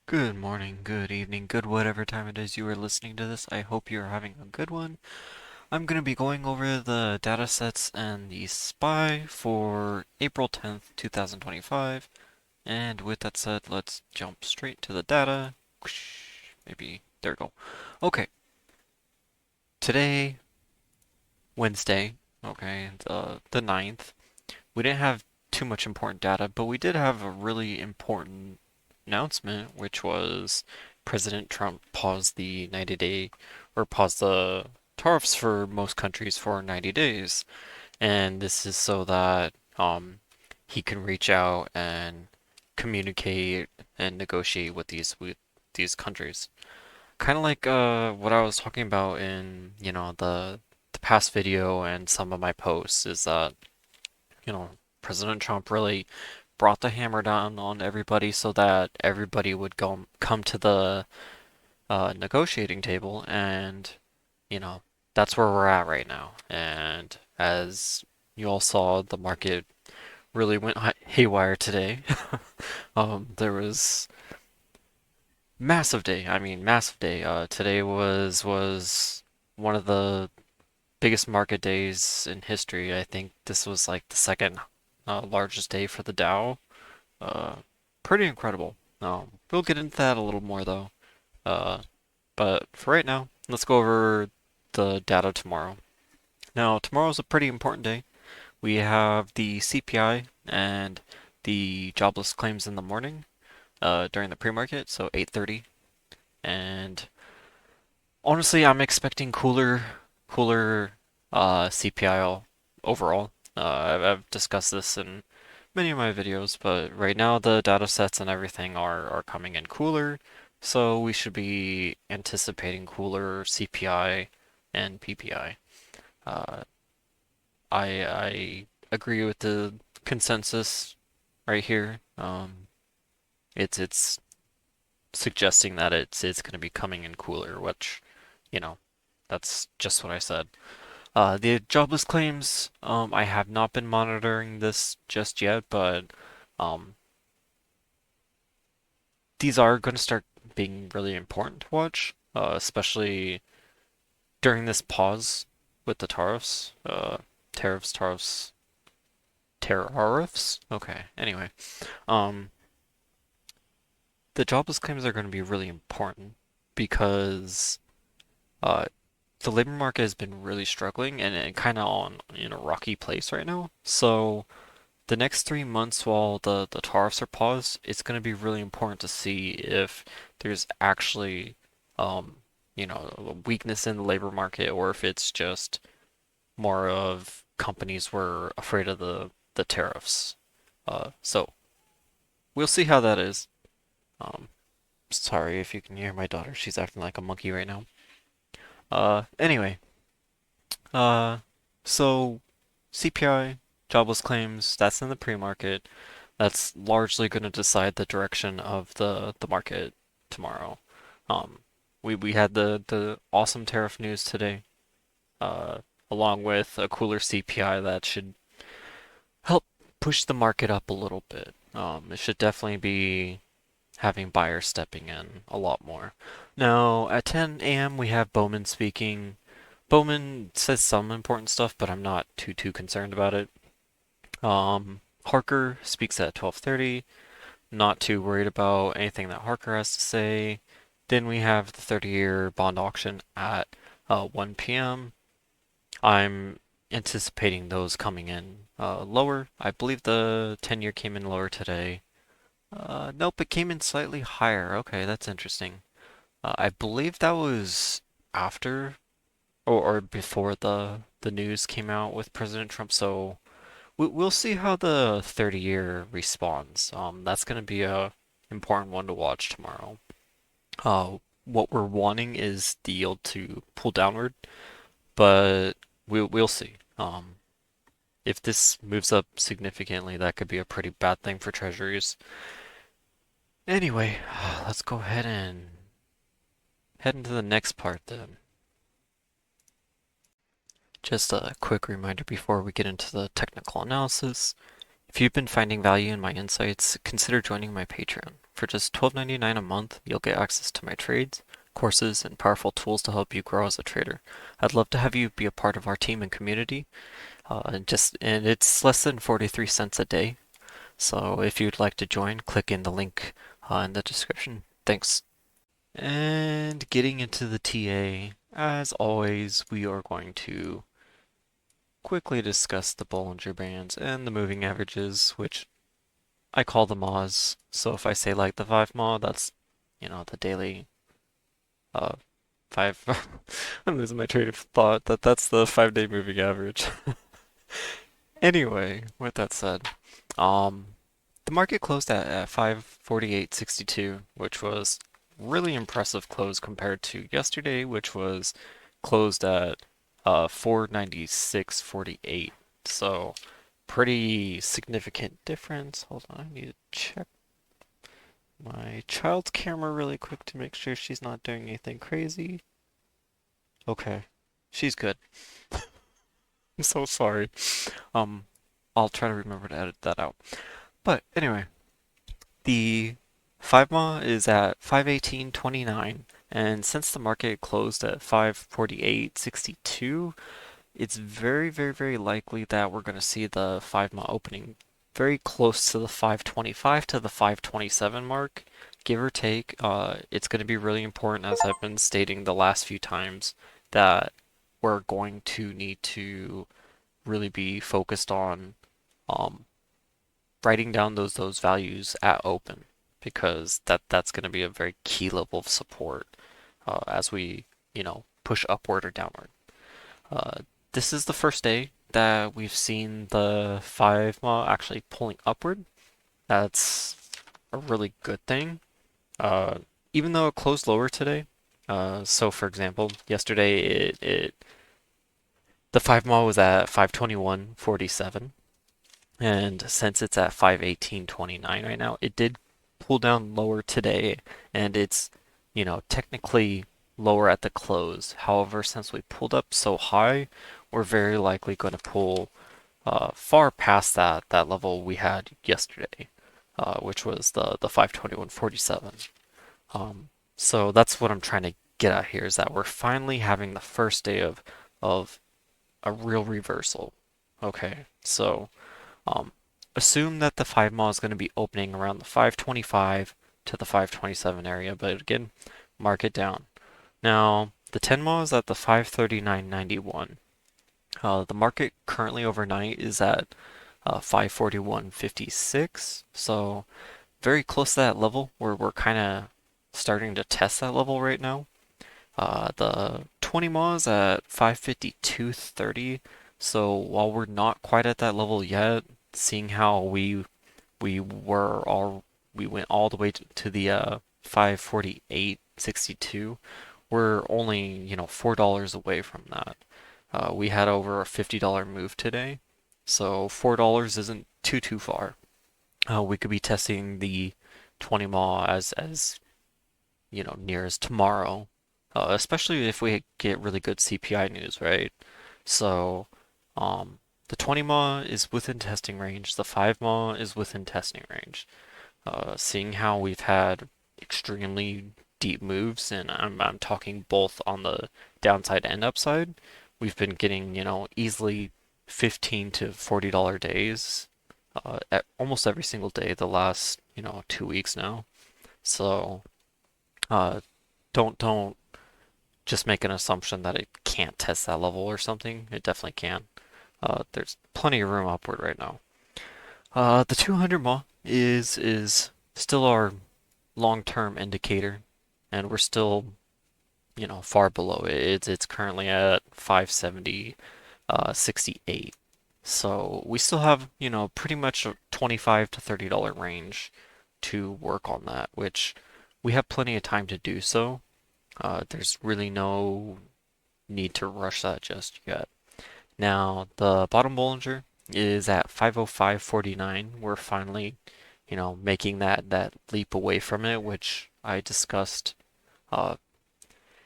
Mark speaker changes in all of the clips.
Speaker 1: Good morning, good evening, good whatever time it is you are listening to this. I hope you're having a good one. I'm going to be going over the data sets and the SPY for April 10th, 2025. And with that said, let's jump straight to the data. Maybe, there we go. Okay, today, Wednesday, okay, the 9th, we didn't have too much important data, but we did have a really important announcement, which was President Trump paused the 90-day or paused the tariffs for most countries for 90 days. And this is so that he can reach out and communicate and negotiate with these countries. Kind of like what I was talking about in, the past video and some of my posts is that President Trump really brought the hammer down on everybody so that everybody would come to the negotiating table, and you know that's where we're at right now. And as you all saw, the market really went haywire today. There was massive day. I mean, massive day. Today was one of the biggest market days in history. I think this was like the second largest day for the Dow. Uh, Pretty incredible. We'll get into that a little more though. Uh, but for right now, let's go over the data tomorrow. Now, tomorrow's a pretty important day. We have the CPI and the jobless claims in the morning during the pre-market, so 8:30. And honestly, I'm expecting cooler CPI overall. I've discussed this in many of my videos, but right now the data sets and everything are coming in cooler, so we should be anticipating cooler CPI and PPI. Uh, I agree with the consensus right here. It's suggesting that it's going to be coming in cooler, which, you know, that's just what I said. The jobless claims, I have not been monitoring this just yet, but um, these are going to start being really important to watch, especially during this pause with the tariffs. Tariffs. Tariffs? Okay, anyway. Um, the jobless claims are going to be really important because uh, the labor market has been really struggling and kind of on in a rocky place right now. So the next 3 months while the tariffs are paused, it's going to be really important to see if there's actually, um, a weakness in the labor market or if it's just more of companies were afraid of the tariffs. So we'll see how that is. Sorry if you can hear my daughter. She's acting like a monkey right now. Anyway, uh, so CPI, jobless claims, that's in the pre-market. That's largely going to decide the direction of the market tomorrow. Um, we had the awesome tariff news today, uh, along with a cooler CPI that should help push the market up a little bit. It should definitely be having buyers stepping in a lot more. Now, at 10 a.m. we have Bowman speaking. Bowman says some important stuff, but I'm not too concerned about it. Harker speaks at 12:30. Not too worried about anything that Harker has to say. Then we have the 30-year bond auction at 1 p.m. I'm anticipating those coming in lower. I believe the 10-year came in lower today. Nope, it came in slightly higher. Okay, that's interesting. I believe that was after or before the news came out with President Trump. So we'll see how the 30-year responds. That's going to be a important one to watch tomorrow. What we're wanting is the yield to pull downward, but we'll see. If this moves up significantly, that could be a pretty bad thing for treasuries. Anyway, let's go ahead and head into the next part then. Just a quick reminder before we get into the technical analysis. If you've been finding value in my insights, consider joining my Patreon. For just $12.99 a month, you'll get access to my trades, courses, and powerful tools to help you grow as a trader. I'd love to have you be a part of our team and community. And it's less than 43 cents a day. So if you'd like to join, click in the link in the description. Thanks. And getting into the TA, as always, we are going to quickly discuss the Bollinger Bands and the moving averages, which I call the MAs. So if I say like the 5 MA, that's, the daily uh 5 I'm losing my train of thought that's the 5-day moving average. Anyway, with that said, um the market closed at 548.62, which was really impressive close compared to yesterday, which was closed at 496.48. So pretty significant difference. Hold on, I need to check my child's camera really quick to make sure she's not doing anything crazy. Okay, she's good. I'm so sorry. Um, I'll try to remember to edit that out. But anyway, the 5 MA is at 518.29, and since the market closed at 548.62, it's very, very, very likely that we're going to see the 5 MA opening very close to the 525 to the 527 mark, give or take. It's going to be really important, as I've been stating the last few times, that we're going to need to really be focused on um, writing down those values at open, because that's going to be a very key level of support as we push upward or downward. Uh, this is the first day that we've seen the 5 MA actually pulling upward. That's a really good thing. Uh, Even though it closed lower today. So for example, yesterday the 5 MA was at 521.47. And since it's at 518.29 right now, it did pull down lower today, and it's, technically lower at the close. However, since we pulled up so high, we're very likely going to pull far past that level we had yesterday, which was the 521.47. So that's what I'm trying to get at here, is that we're finally having the first day of a real reversal. Okay, so um, assume that the 5 MA is going to be opening around the 525 to the 527 area, but again, mark it down. Now, the 10 MA is at the 539.91. The market currently overnight is at 541.56, so very close to that level where we're kind of starting to test that level right now. The 20 MA is at 552.30, so while we're not quite at that level yet, seeing how we were all we went all the way to the 548.62, we're only, $4 away from that. We had over a $50 move today, so $4 isn't too far. We could be testing the 20 MA as near as tomorrow, especially if we get really good CPI news, right? So, the 20 MA is within testing range, the 5 MA is within testing range. Seeing how we've had extremely deep moves, and I'm talking both on the downside and upside, we've been getting, easily 15 to $40 days at almost every single day the last, 2 weeks now. So, uh, don't just make an assumption that it can't test that level or something. It definitely can. There's plenty of room upward right now. The 200 MA is still our long-term indicator, and we're still, far below it. It's currently at 570, 68. So we still have, pretty much a 25 to $30 range to work on that, which we have plenty of time to do so. There's really no need to rush that just yet. Now, the bottom Bollinger is at 505.49. We're finally, making that leap away from it, which I discussed, uh,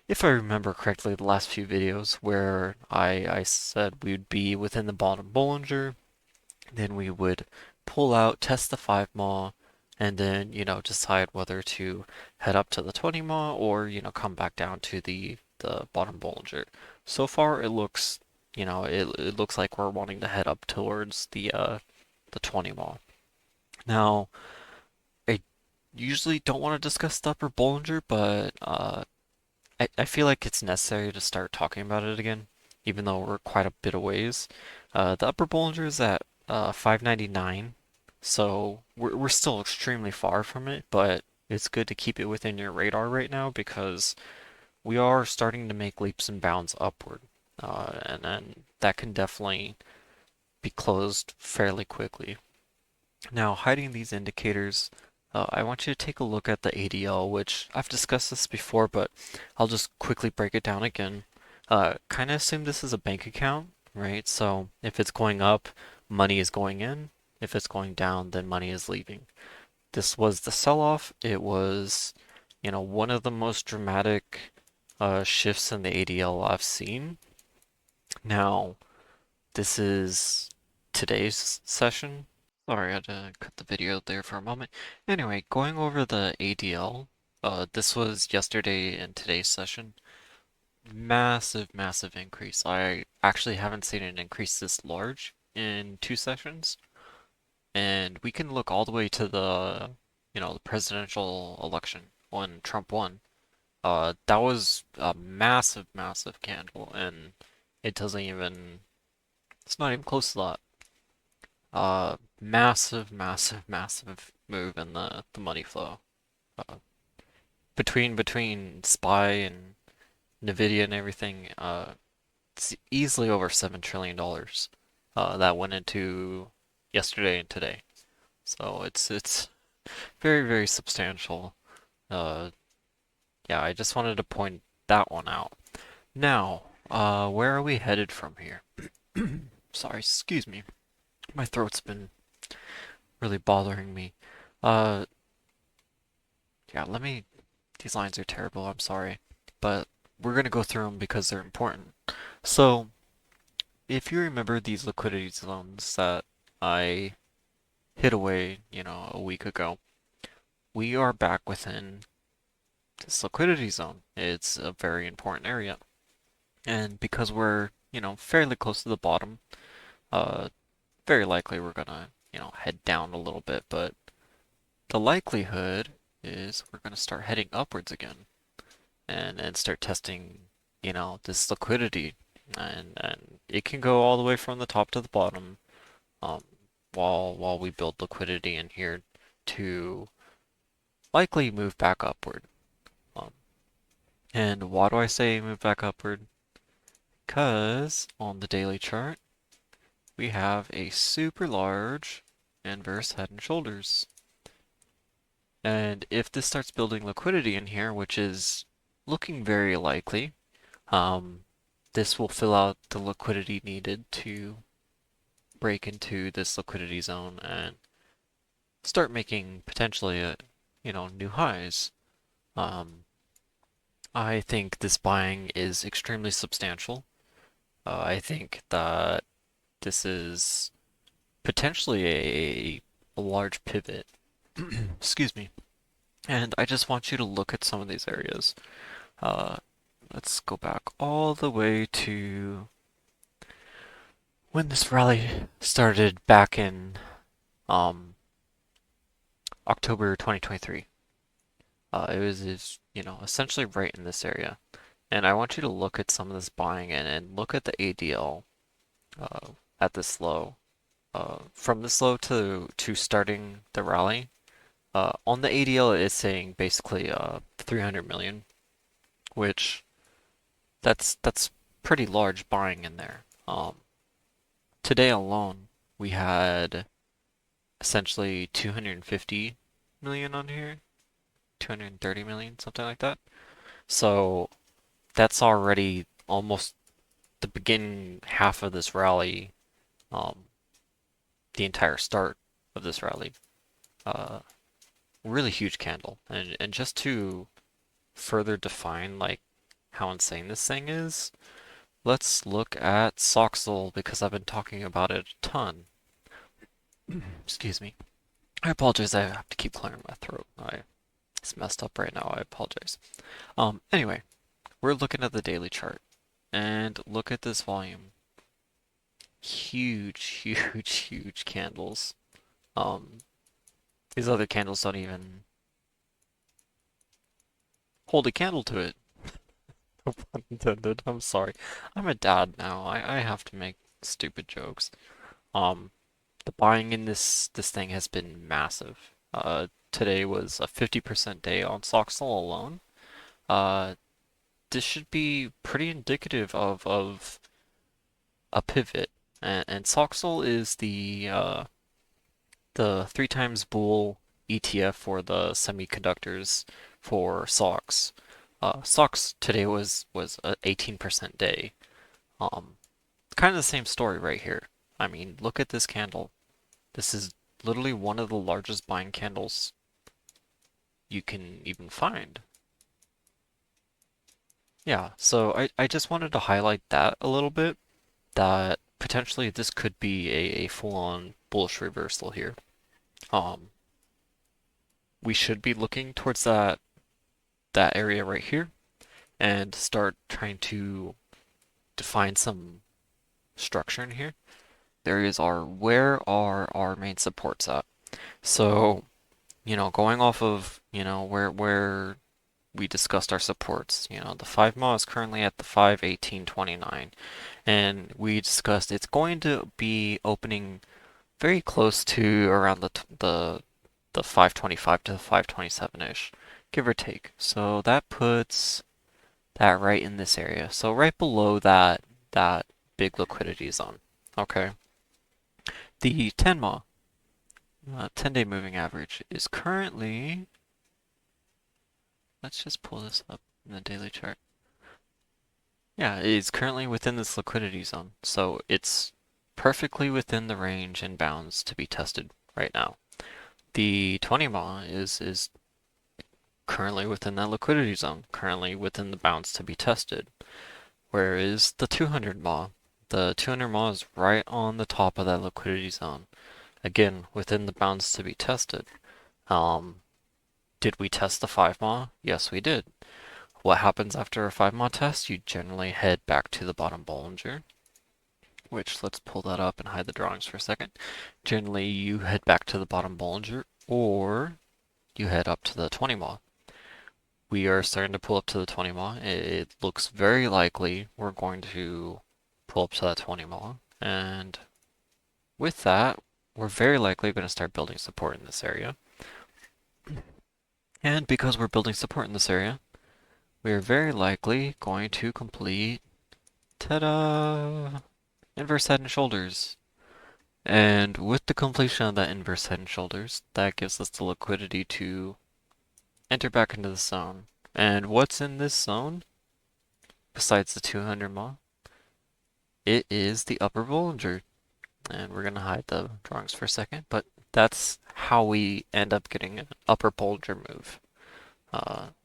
Speaker 1: if I remember correctly, the last few videos where I said we would be within the bottom Bollinger, then we would pull out, test the 5 mile, and then, decide whether to head up to the 20 mile or, come back down to the bottom Bollinger. So far, it looks like we're wanting to head up towards the 20 mile. Now, I usually don't want to discuss the upper Bollinger, but I feel like it's necessary to start talking about it again, even though we're quite a bit of ways. The upper Bollinger is at 599, so we're still extremely far from it, but it's good to keep it within your radar right now because we are starting to make leaps and bounds upward, and then that can definitely be closed fairly quickly. Now, hiding these indicators, I want you to take a look at the ADL, which I've discussed this before, but I'll just quickly break it down again. Kind of assume this is a bank account, right? So if it's going up, money is going in. If it's going down, then money is leaving. This was the sell-off. It was, one of the most dramatic shifts in the ADL I've seen. Now, this is today's session. Sorry, I had to cut the video there for a moment. Anyway, going over the ADL, this was yesterday and today's session. Massive, massive increase. I actually haven't seen an increase this large in 2 sessions. And we can look all the way to the presidential election when Trump won. That was a massive, massive candle, and it doesn't even, it's not even close to that. Massive, massive, massive move in the money flow. Uh, between SPY and Nvidia and everything, it's easily over $7 trillion that went into yesterday and today. So it's very, very substantial. Uh, yeah, I just wanted to point that one out. Now, where are we headed from here? Sorry, excuse me. My throat's been really bothering me. Uh, yeah, these lines are terrible, I'm sorry. But we're gonna go through them because they're important. So, if you remember these liquidity zones that I hid away, a week ago, we are back within this liquidity zone. It's a very important area. And because we're, fairly close to the bottom, uh, very likely we're gonna, head down a little bit, but the likelihood is we're gonna start heading upwards again and start testing, this liquidity. And it can go all the way from the top to the bottom, um, while we build liquidity in here to likely move back upward. Um, and why do I say move back upward? Because on the daily chart, we have a super large inverse head and shoulders. And if this starts building liquidity in here, which is looking very likely, this will fill out the liquidity needed to break into this liquidity zone and start making potentially new highs. Um, I think this buying is extremely substantial. I think that this is potentially a large pivot. Excuse me. And I just want you to look at some of these areas. Uh, let's go back all the way to when this rally started back in um, October 2023. It was essentially right in this area. And I want you to look at some of this buying and look at the ADL at this low. From this low to starting the rally, on the ADL it's saying basically 300 million, which that's pretty large buying in there. Today alone we had essentially 250 million on here, 230 million, something like that. So that's already almost the beginning half of this rally, um, the entire start of this rally. Uh, Really huge candle. And just to further define like how insane this thing is, let's look at Soxel because I've been talking about it a ton. Excuse me. I apologize. I have to keep clearing my throat. It's messed up right now. I apologize. Anyway, we're looking at the daily chart and look at this volume. Huge, huge, huge candles. Um, these other candles don't even hold a candle to it. No pun intended. I'm sorry. I'm a dad now. I have to make stupid jokes. Um, the buying in this thing has been massive. Today was a 50% day on Soxal alone. Uh, this should be pretty indicative of a pivot. And Soxal is the three times bull ETF for the semiconductors for SOX. SOX today was a 18% day. Um, Kind of the same story right here. I mean, look at this candle. This is literally one of the largest buying candles you can even find. Yeah, so I just wanted to highlight that a little bit, that potentially this could be a full-on bullish reversal here. Um, we should be looking towards that area right here and start trying to define some structure in here. The areas are, where are our main supports at? So, going off of, where we discussed our supports, the 5 mile is currently at the 518.29, and we discussed it's going to be opening very close to around the 525 to 527-ish, give or take. So that puts that right in this area. So right below that big liquidity zone. Okay. The 10 MA, 10-day moving average is currently, let's just pull this up in the daily chart. Yeah, it's currently within this liquidity zone. So it's perfectly within the range and bounds to be tested right now. The 20 MA is currently within that liquidity zone, currently within the bounds to be tested. Whereas the 200 MA, the 200 MA is right on the top of that liquidity zone. Again, within the bounds to be tested. Um, did we test the 5 MA? Yes, we did. What happens after a 5 MA test? You generally head back to the bottom Bollinger, which let's pull that up and hide the drawings for a second. Generally, you head back to the bottom Bollinger, or you head up to the 20 MA. We are starting to pull up to the 20 MA. It looks very likely we're going to pull up to that 20 MA. And with that, we're very likely going to start building support in this area. And because we're building support in this area, we are very likely going to complete, ta-da, inverse head and shoulders. And with the completion of that inverse head and shoulders, that gives us the liquidity to enter back into the zone. And what's in this zone? Besides the 200 MA, it is the upper Bollinger. And we're going to hide the drawings for a second, but that's how we end up getting an upper Bollinger move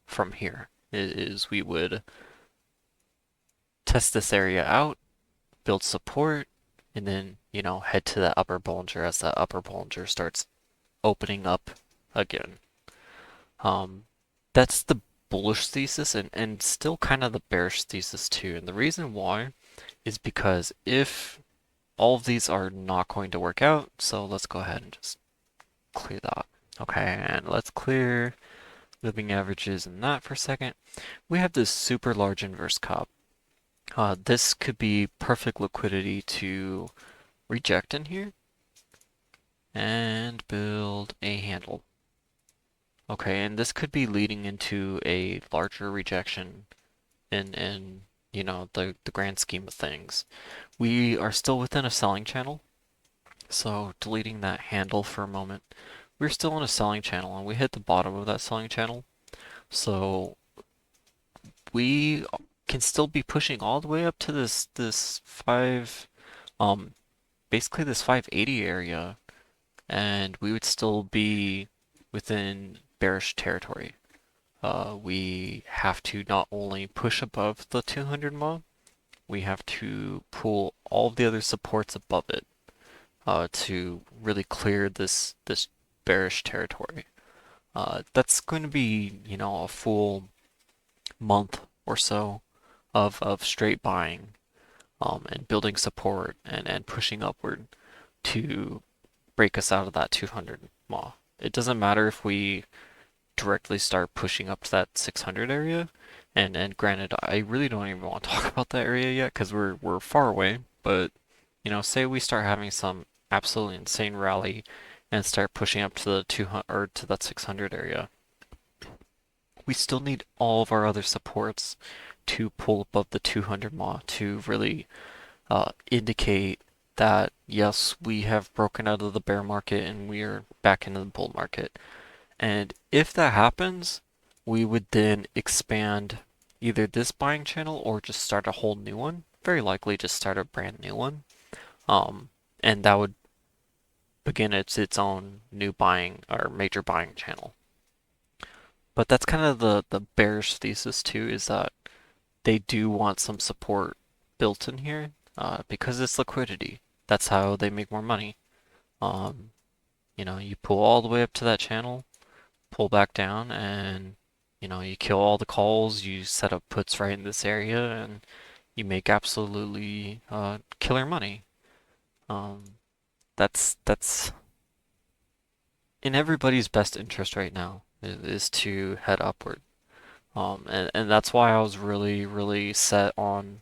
Speaker 1: from here. Is we would test this area out, build support, and then, head to that upper Bollinger as that upper Bollinger starts opening up again. Um, that's the bullish thesis and still kind of the bearish thesis too. And the reason why is because if all of these are not going to work out, so let's go ahead and just clear that. Okay, and let's clear moving averages and that for a second. We have this super large inverse cup. This could be perfect liquidity to reject in here and build a handle. Okay, and this could be leading into a larger rejection in the grand scheme of things. We are still within a selling channel, so deleting that handle for a moment. We're still in a selling channel and we hit the bottom of that selling channel. So we can still be pushing all the way up to this um basically this 580 area, and we would still be within bearish territory. We have to not only push above the 200 MA, we have to pull all of the other supports above it. to really clear this bearish territory. That's going to be, a full month or so of straight buying, and building support and pushing upward to break us out of that 200 MA. It doesn't matter if we directly start pushing up to that 600 area. And granted, I really don't even want to talk about that area yet because we're far away. But say we start having some absolutely insane rally and start pushing up to the 200 or to that 600 area. We still need all of our other supports to pull above the 200 MA to really indicate that yes, we have broken out of the bear market and we are back into the bull market. And if that happens, we would then expand either this buying channel or just start a whole new one. Very likely just start a brand new one. Um, and that would begin its own new buying or major buying channel. But that's kind of the bearish thesis too, is that they do want some support built in here because it's liquidity. That's how they make more money. Um, you pull all the way up to that channel, pull back down, and you kill all the calls, you set up puts right in this area, and you make absolutely killer money. Um, that's in everybody's best interest right now is to head upward. And that's why I was really, really set on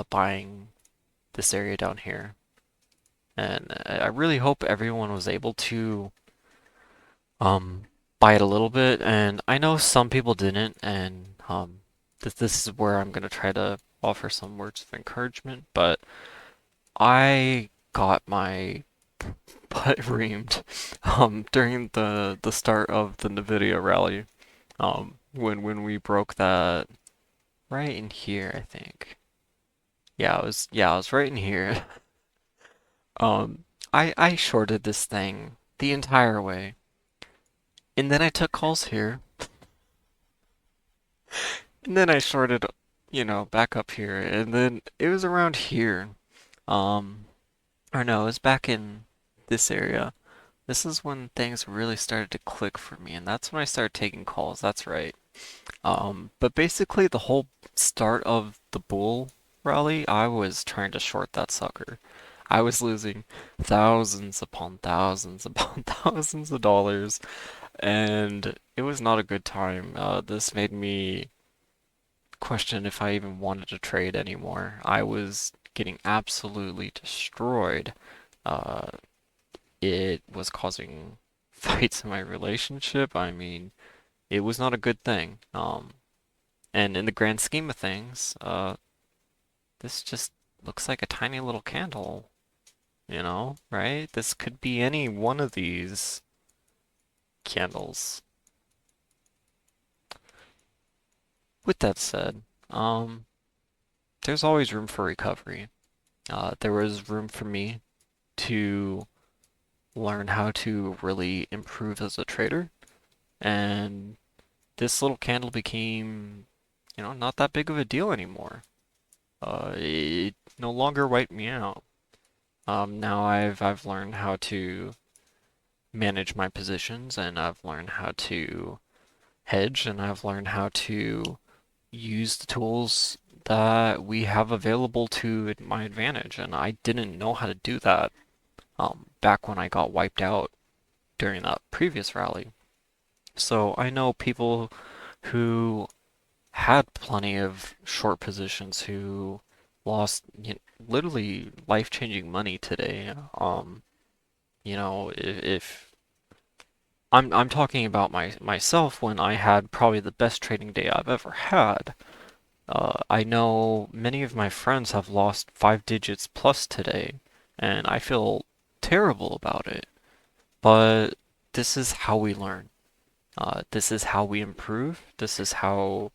Speaker 1: buying this area down here. And I really hope everyone was able to um, buy it a little bit. And I know some people didn't, and this is where I'm gonna try to offer some words of encouragement. But I got my butt reamed during the start of the Nvidia rally. When we broke that right in here, I think. Yeah, I was right in here. I shorted this thing the entire way, and then I took calls here, and then I shorted, back up here, and then it was around here. Um, or no, it was back in this area. This is when things really started to click for me, and that's when I started taking calls. That's right. But basically the whole start of the bull rally, I was trying to short that sucker. I was losing thousands upon thousands upon thousands of dollars, and it was not a good time. This made me question if I even wanted to trade anymore. I was getting absolutely destroyed. Uh, it was causing fights in my relationship. I mean, it was not a good thing. And in the grand scheme of things, this just looks like a tiny little candle, right? This could be any one of these candles. With that said, there's always room for recovery. There was room for me to learn how to really improve as a trader, and this little candle became, not that big of a deal anymore. It no longer wiped me out. Now I've learned how to manage my positions, and I've learned how to hedge, and I've learned how to use the tools that we have available to my advantage. And I didn't know how to do that back when I got wiped out during that previous rally. So I know people who had plenty of short positions who lost literally life-changing money today. If I'm talking about myself when I had probably the best trading day I've ever had. I know many of my friends have lost 5 digits plus today, and I feel terrible about it. But this is how we learn. This is how we improve. This is how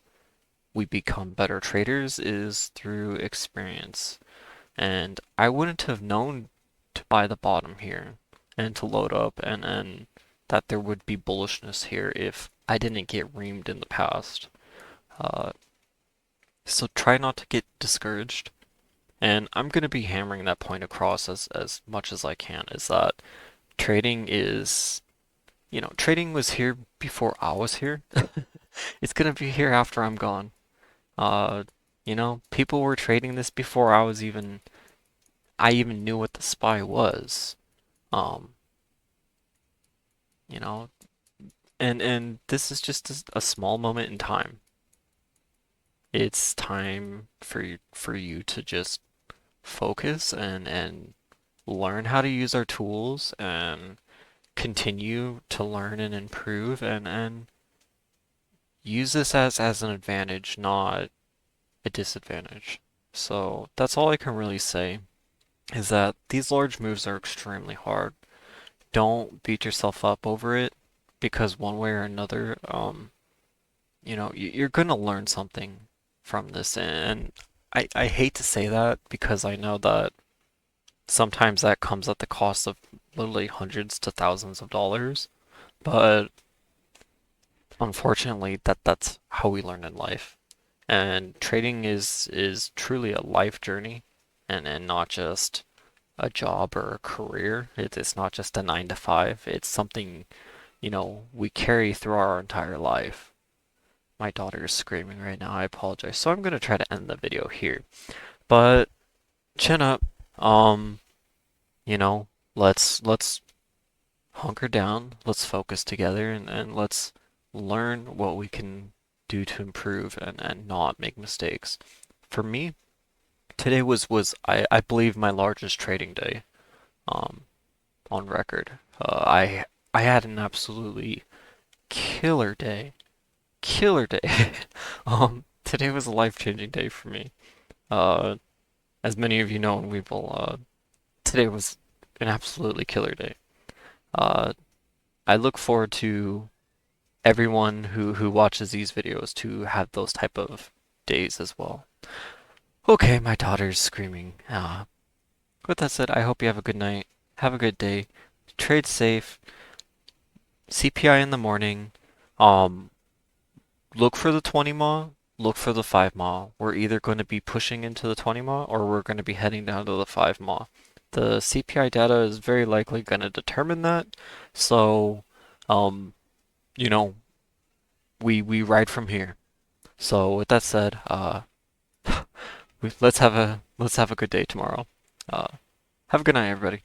Speaker 1: we become better traders is through experience. And I wouldn't have known to buy the bottom here and to load up and that there would be bullishness here if I didn't get reamed in the past. Uh, so try not to get discouraged. And I'm going to be hammering that point across as much as I can, is that trading is, trading was here before I was here. It's going to be here after I'm gone. Uh, people were trading this before I even knew what the SPY was. Um, you know, and this is just a small moment in time. It's time for you to just focus and learn how to use our tools and continue to learn and improve and use this as an advantage, not a disadvantage. So that's all I can really say is that these large moves are extremely hard. Don't beat yourself up over it because one way or another, you're gonna learn something from this. And I hate to say that because I know that sometimes that comes at the cost of literally hundreds to thousands of dollars. But unfortunately, that's how we learn in life. And trading is truly a life journey and not just a job or a career. It's not just a 9 to 5. It's something, we carry through our entire life. My daughter is screaming right now. I apologize. So I'm gonna try to end the video here. But chin up. Um, you know, let's hunker down, let's focus together and let's learn what we can do to improve and not make mistakes. For me, today was I believe my largest trading day um on record. I had an absolutely killer day. Killer day. Today was a life-changing day for me. Uh as many of you know, and we will today was an absolutely killer day. Uh I look forward to everyone who watches these videos to have those type of days as well. Okay, my daughter's screaming. With that said, I hope you have a good night. Have a good day. Trade safe. CPI in the morning. Um, look for the 20 ma. Look for the 5 ma. We're either going to be pushing into the 20 ma or we're going to be heading down to the 5 ma. The CPI data is very likely going to determine that. So, um, you know, we ride from here. So with that said, let's have a good day tomorrow. Uh, have a good night, everybody.